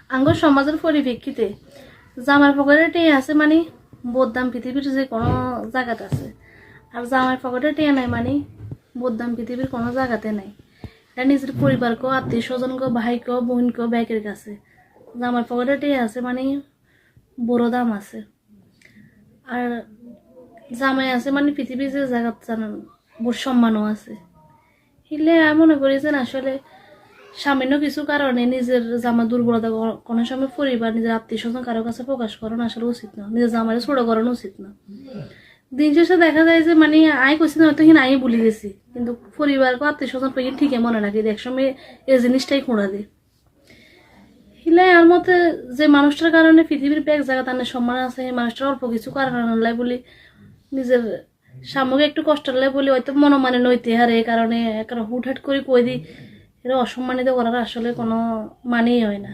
আঙ্গ সমাজের পরিপ্রেক্ষিতে জামাই পকেটে টেয়ে আছে মানে বদনাম পৃথিবীর যে কোনো জায়গাতে আছে, আর জামাই পকেটে টেয়ে নাই মানে বদনাম পৃথিবীর কোনো জায়গাতে নাই। এটা নিজের পরিবারকেও, আত্মীয় স্বজনকেও, ভাইকেও, বোনকেও, ব্যাগের কাছে জামাই পকেটে টেয়ে আছে মানে বড় দাম আছে। আর জামাই আছে মানে পৃথিবীর যে জায়গা জানান বড় সম্মানও আছে। হিলে আমি মনে করেছেন আসলে সামান্য কিছু কারণে নিজের জামা দুর্বলতা কোনো সময় পরিবার, নিজের আত্মীয় স্বজন কারো কাছে প্রকাশ করানো আসলে উচিত না, নিজের জামারে ছোট করানো উচিত না। দিন শেষে দেখা যায় যে মানে আয় করছি না হয়তো আমি ভুলে গেছি, কিন্তু পরিবারকে আত্মীয় স্বজন পেয়ে ঠিকই মনে রাখি, একসময় এই জিনিসটাই খোঁড়া দিই। হিলে আর মতে যে মানুষটার কারণে পৃথিবীর ব্যাগ জায়গা তার সম্মান আছে, এই মানুষটার অল্প কিছু কারণ আনলাই বলি নিজের সামগ্রিক একটু কষ্ট হলে বলি হয়তো মনোমানে নইতে হারে, এই কারণে হুটহাট করে কই দিই, এটা অসম্মানিত করার আসলে কোনো মানেই হয় না।